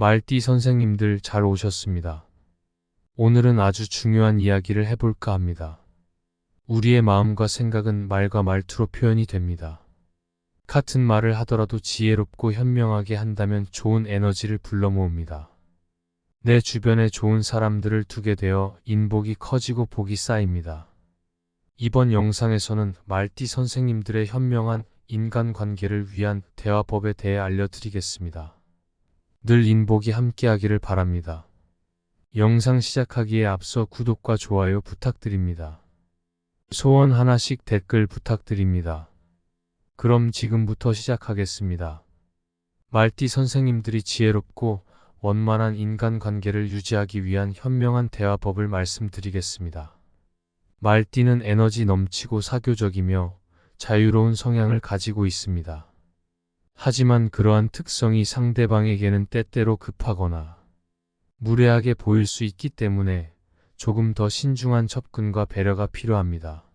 말띠 선생님들 잘 오셨습니다. 오늘은 아주 중요한 이야기를 해볼까 합니다. 우리의 마음과 생각은 말과 말투로 표현이 됩니다. 같은 말을 하더라도 지혜롭고 현명하게 한다면 좋은 에너지를 불러 모읍니다. 내 주변에 좋은 사람들을 두게 되어 인복이 커지고 복이 쌓입니다. 이번 영상에서는 말띠 선생님들의 현명한 인간관계를 위한 대화법에 대해 알려드리겠습니다. 늘 인복이 함께하기를 바랍니다. 영상 시작하기에 앞서 구독과 좋아요 부탁드립니다. 소원 하나씩 댓글 부탁드립니다. 그럼 지금부터 시작하겠습니다. 말띠 선생님들이 지혜롭고 원만한 인간관계를 유지하기 위한 현명한 대화법을 말씀드리겠습니다. 말띠는 에너지 넘치고 사교적이며 자유로운 성향을 가지고 있습니다. 하지만 그러한 특성이 상대방에게는 때때로 급하거나 무례하게 보일 수 있기 때문에 조금 더 신중한 접근과 배려가 필요합니다.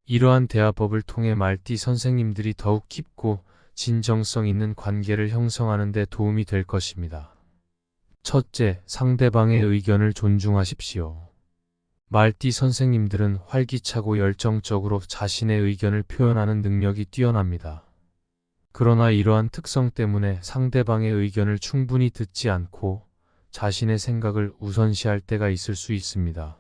이러한 대화법을 통해 말띠 선생님들이 더욱 깊고 진정성 있는 관계를 형성하는 데 도움이 될 것입니다. 첫째, 상대방의 의견을 존중하십시오. 말띠 선생님들은 활기차고 열정적으로 자신의 의견을 표현하는 능력이 뛰어납니다. 그러나 이러한 특성 때문에 상대방의 의견을 충분히 듣지 않고 자신의 생각을 우선시할 때가 있을 수 있습니다.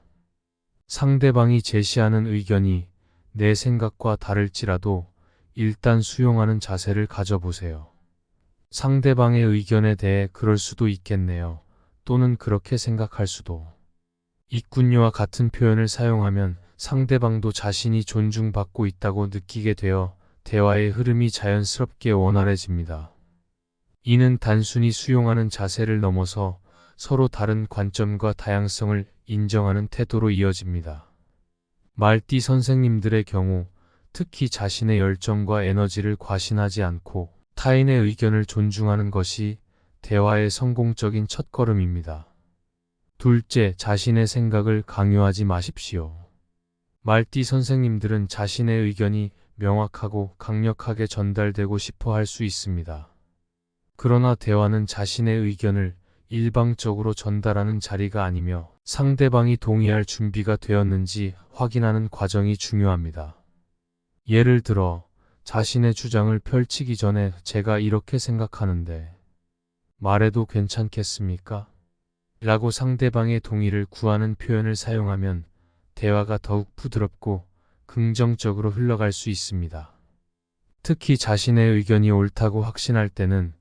상대방이 제시하는 의견이 내 생각과 다를지라도 일단 수용하는 자세를 가져보세요. 상대방의 의견에 대해 그럴 수도 있겠네요. 또는 그렇게 생각할 수도 있군요와 같은 표현을 사용하면 상대방도 자신이 존중받고 있다고 느끼게 되어 대화의 흐름이 자연스럽게 원활해집니다. 이는 단순히 수용하는 자세를 넘어서 서로 다른 관점과 다양성을 인정하는 태도로 이어집니다. 말띠 선생님들의 경우 특히 자신의 열정과 에너지를 과신하지 않고 타인의 의견을 존중하는 것이 대화의 성공적인 첫걸음입니다. 둘째, 자신의 생각을 강요하지 마십시오. 말띠 선생님들은 자신의 의견이 명확하고 강력하게 전달되고 싶어 할 수 있습니다. 그러나 대화는 자신의 의견을 일방적으로 전달하는 자리가 아니며 상대방이 동의할 준비가 되었는지 확인하는 과정이 중요합니다. 예를 들어, 자신의 주장을 펼치기 전에 제가 이렇게 생각하는데 말해도 괜찮겠습니까? 라고 상대방의 동의를 구하는 표현을 사용하면 대화가 더욱 부드럽고 긍정적으로 흘러갈 수 있습니다. 특히 자신의 의견이 옳다고 확신할 때는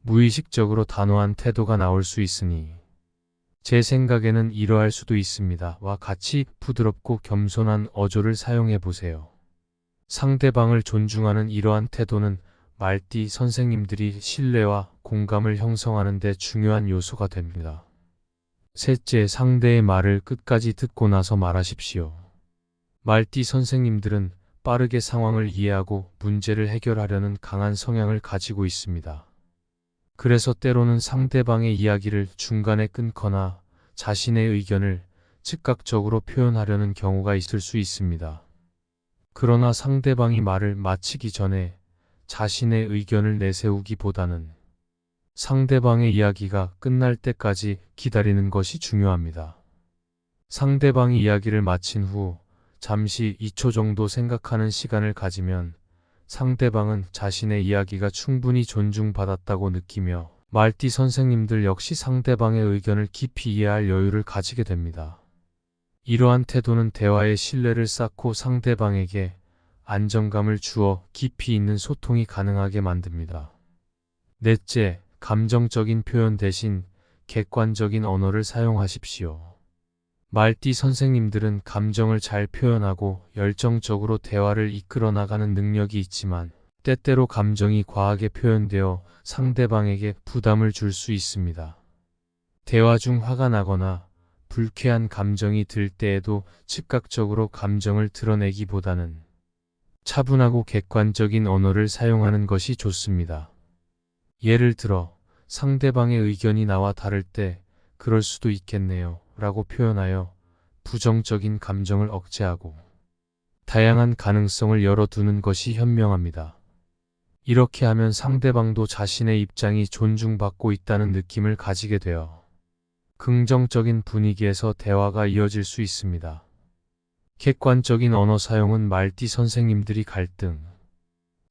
무의식적으로 단호한 태도가 나올 수 있으니 제 생각에는 이러할 수도 있습니다. 와 같이 부드럽고 겸손한 어조를 사용해 보세요. 상대방을 존중하는 이러한 태도는 말띠 선생님들이 신뢰와 공감을 형성하는 데 중요한 요소가 됩니다. 셋째, 상대의 말을 끝까지 듣고 나서 말하십시오. 말띠 선생님들은 빠르게 상황을 이해하고 문제를 해결하려는 강한 성향을 가지고 있습니다. 그래서 때로는 상대방의 이야기를 중간에 끊거나 자신의 의견을 즉각적으로 표현하려는 경우가 있을 수 있습니다. 그러나 상대방이 말을 마치기 전에 자신의 의견을 내세우기보다는 상대방의 이야기가 끝날 때까지 기다리는 것이 중요합니다. 상대방이 이야기를 마친 후 잠시 2초 정도 생각하는 시간을 가지면 상대방은 자신의 이야기가 충분히 존중받았다고 느끼며 말띠 선생님들 역시 상대방의 의견을 깊이 이해할 여유를 가지게 됩니다. 이러한 태도는 대화의 신뢰를 쌓고 상대방에게 안정감을 주어 깊이 있는 소통이 가능하게 만듭니다. 넷째, 감정적인 표현 대신 객관적인 언어를 사용하십시오. 말띠 선생님들은 감정을 잘 표현하고 열정적으로 대화를 이끌어 나가는 능력이 있지만 때때로 감정이 과하게 표현되어 상대방에게 부담을 줄 수 있습니다. 대화 중 화가 나거나 불쾌한 감정이 들 때에도 즉각적으로 감정을 드러내기보다는 차분하고 객관적인 언어를 사용하는 것이 좋습니다. 예를 들어, 상대방의 의견이 나와 다를 때 그럴 수도 있겠네요 라고 표현하여 부정적인 감정을 억제하고 다양한 가능성을 열어두는 것이 현명합니다. 이렇게 하면 상대방도 자신의 입장이 존중받고 있다는 느낌을 가지게 되어 긍정적인 분위기에서 대화가 이어질 수 있습니다. 객관적인 언어 사용은 말띠 선생님들이 갈등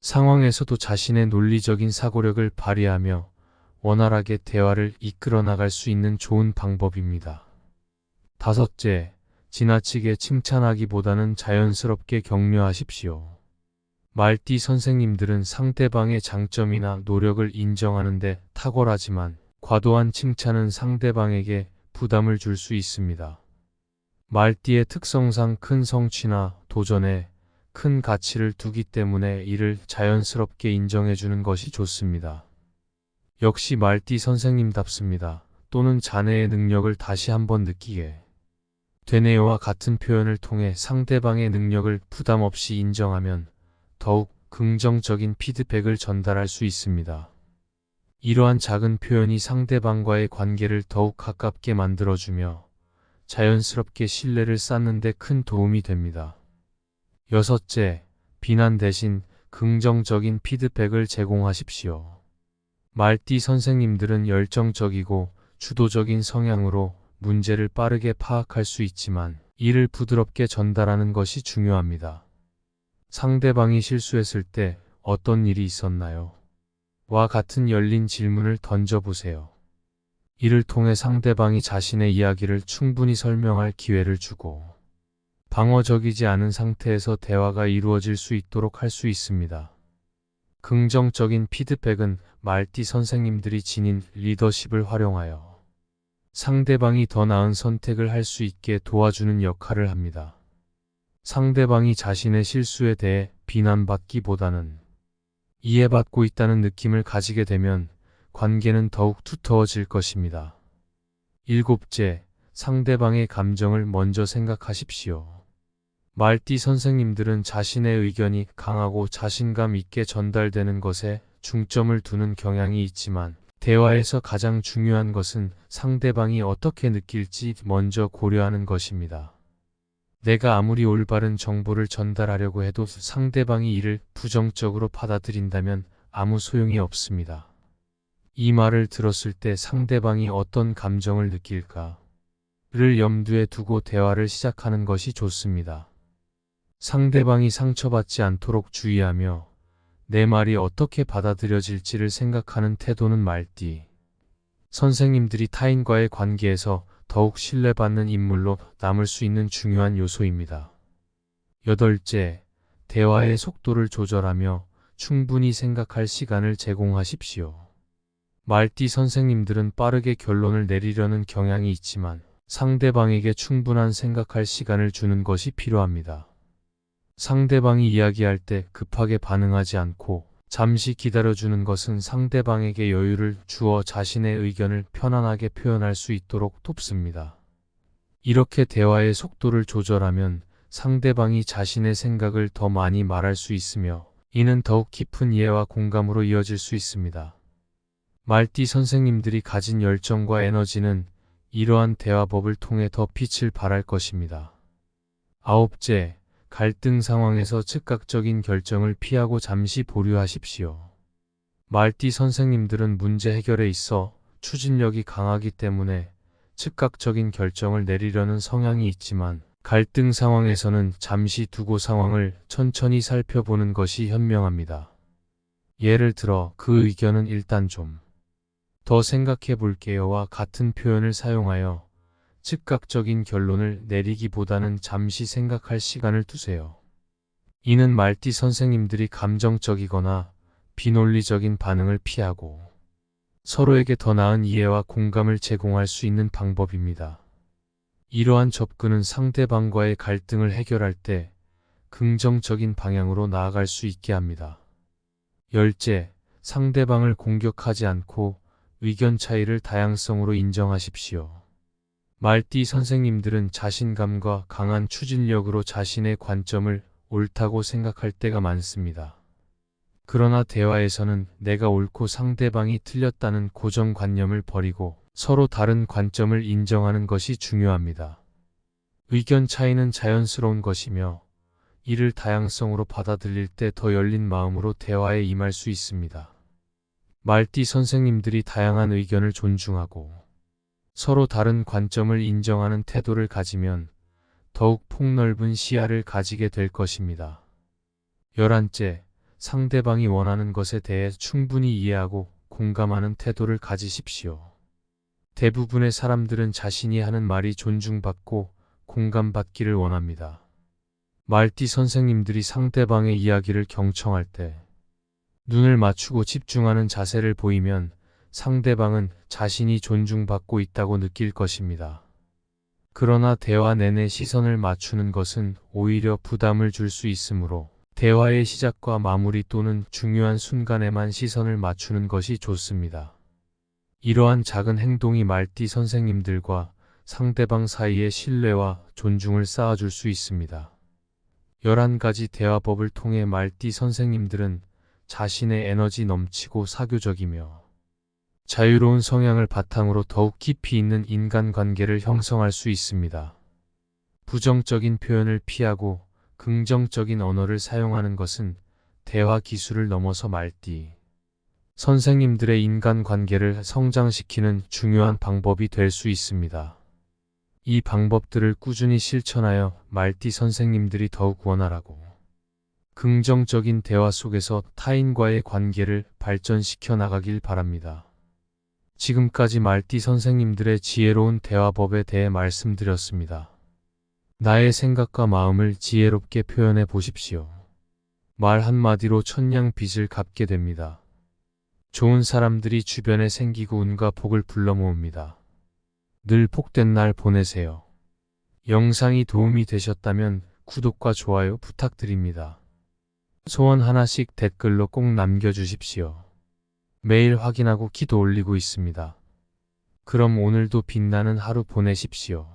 상황에서도 자신의 논리적인 사고력을 발휘하며 원활하게 대화를 이끌어 나갈 수 있는 좋은 방법입니다. 다섯째, 지나치게 칭찬하기보다는 자연스럽게 격려하십시오. 말띠 선생님들은 상대방의 장점이나 노력을 인정하는데 탁월하지만 과도한 칭찬은 상대방에게 부담을 줄 수 있습니다. 말띠의 특성상 큰 성취나 도전에 큰 가치를 두기 때문에 이를 자연스럽게 인정해주는 것이 좋습니다. 역시 말띠 선생님답습니다. 또는 자네의 능력을 다시 한번 느끼게 되네요와 같은 표현을 통해 상대방의 능력을 부담 없이 인정하면 더욱 긍정적인 피드백을 전달할 수 있습니다. 이러한 작은 표현이 상대방과의 관계를 더욱 가깝게 만들어주며 자연스럽게 신뢰를 쌓는 데 큰 도움이 됩니다. 여섯째, 비난 대신 긍정적인 피드백을 제공하십시오. 말띠 선생님들은 열정적이고 주도적인 성향으로 문제를 빠르게 파악할 수 있지만 이를 부드럽게 전달하는 것이 중요합니다. 상대방이 실수했을 때 어떤 일이 있었나요? 와 같은 열린 질문을 던져보세요. 이를 통해 상대방이 자신의 이야기를 충분히 설명할 기회를 주고 방어적이지 않은 상태에서 대화가 이루어질 수 있도록 할 수 있습니다. 긍정적인 피드백은 말띠 선생님들이 지닌 리더십을 활용하여 상대방이 더 나은 선택을 할 수 있게 도와주는 역할을 합니다. 상대방이 자신의 실수에 대해 비난받기보다는 이해받고 있다는 느낌을 가지게 되면 관계는 더욱 두터워질 것입니다. 일곱째, 상대방의 감정을 먼저 생각하십시오. 말띠 선생님들은 자신의 의견이 강하고 자신감 있게 전달되는 것에 중점을 두는 경향이 있지만 대화에서 가장 중요한 것은 상대방이 어떻게 느낄지 먼저 고려하는 것입니다. 내가 아무리 올바른 정보를 전달하려고 해도 상대방이 이를 부정적으로 받아들인다면 아무 소용이 없습니다. 이 말을 들었을 때 상대방이 어떤 감정을 느낄까를 염두에 두고 대화를 시작하는 것이 좋습니다. 상대방이 상처받지 않도록 주의하며 내 말이 어떻게 받아들여질지를 생각하는 태도는 말띠 선생님들이 타인과의 관계에서 더욱 신뢰받는 인물로 남을 수 있는 중요한 요소입니다. 여덟째, 대화의 속도를 조절하며 충분히 생각할 시간을 제공하십시오. 말띠 선생님들은 빠르게 결론을 내리려는 경향이 있지만 상대방에게 충분한 생각할 시간을 주는 것이 필요합니다. 상대방이 이야기할 때 급하게 반응하지 않고 잠시 기다려주는 것은 상대방에게 여유를 주어 자신의 의견을 편안하게 표현할 수 있도록 돕습니다. 이렇게 대화의 속도를 조절하면 상대방이 자신의 생각을 더 많이 말할 수 있으며 이는 더욱 깊은 이해와 공감으로 이어질 수 있습니다. 말띠 선생님들이 가진 열정과 에너지는 이러한 대화법을 통해 더 빛을 발할 것입니다. 아홉째, 갈등 상황에서 즉각적인 결정을 피하고 잠시 보류하십시오. 말띠 선생님들은 문제 해결에 있어 추진력이 강하기 때문에 즉각적인 결정을 내리려는 성향이 있지만 갈등 상황에서는 잠시 두고 상황을 천천히 살펴보는 것이 현명합니다. 예를 들어 그 의견은 일단 좀 더 생각해 볼게요와 같은 표현을 사용하여 즉각적인 결론을 내리기보다는 잠시 생각할 시간을 두세요. 이는 말띠 선생님들이 감정적이거나 비논리적인 반응을 피하고 서로에게 더 나은 이해와 공감을 제공할 수 있는 방법입니다. 이러한 접근은 상대방과의 갈등을 해결할 때 긍정적인 방향으로 나아갈 수 있게 합니다. 열째, 상대방을 공격하지 않고 의견 차이를 다양성으로 인정하십시오. 말띠 선생님들은 자신감과 강한 추진력으로 자신의 관점을 옳다고 생각할 때가 많습니다. 그러나 대화에서는 내가 옳고 상대방이 틀렸다는 고정관념을 버리고 서로 다른 관점을 인정하는 것이 중요합니다. 의견 차이는 자연스러운 것이며 이를 다양성으로 받아들일 때 더 열린 마음으로 대화에 임할 수 있습니다. 말띠 선생님들이 다양한 의견을 존중하고 서로 다른 관점을 인정하는 태도를 가지면 더욱 폭넓은 시야를 가지게 될 것입니다. 11째, 상대방이 원하는 것에 대해 충분히 이해하고 공감하는 태도를 가지십시오. 대부분의 사람들은 자신이 하는 말이 존중받고 공감받기를 원합니다. 말띠 선생님들이 상대방의 이야기를 경청할 때 눈을 맞추고 집중하는 자세를 보이면 상대방은 자신이 존중받고 있다고 느낄 것입니다. 그러나 대화 내내 시선을 맞추는 것은 오히려 부담을 줄 수 있으므로 대화의 시작과 마무리 또는 중요한 순간에만 시선을 맞추는 것이 좋습니다. 이러한 작은 행동이 말띠 선생님들과 상대방 사이의 신뢰와 존중을 쌓아줄 수 있습니다. 11가지 대화법을 통해 말띠 선생님들은 자신의 에너지 넘치고 사교적이며 자유로운 성향을 바탕으로 더욱 깊이 있는 인간관계를 형성할 수 있습니다. 부정적인 표현을 피하고 긍정적인 언어를 사용하는 것은 대화 기술을 넘어서 말띠 선생님들의 인간관계를 성장시키는 중요한 방법이 될 수 있습니다. 이 방법들을 꾸준히 실천하여 말띠 선생님들이 더욱 원활하고 긍정적인 대화 속에서 타인과의 관계를 발전시켜 나가길 바랍니다. 지금까지 말띠 선생님들의 지혜로운 대화법에 대해 말씀드렸습니다. 나의 생각과 마음을 지혜롭게 표현해 보십시오. 말 한마디로 천냥빚을 갚게 됩니다. 좋은 사람들이 주변에 생기고 운과 복을 불러 모읍니다. 늘 복된 날 보내세요. 영상이 도움이 되셨다면 구독과 좋아요 부탁드립니다. 소원 하나씩 댓글로 꼭 남겨주십시오. 매일 확인하고 기도 올리고 있습니다. 그럼 오늘도 빛나는 하루 보내십시오.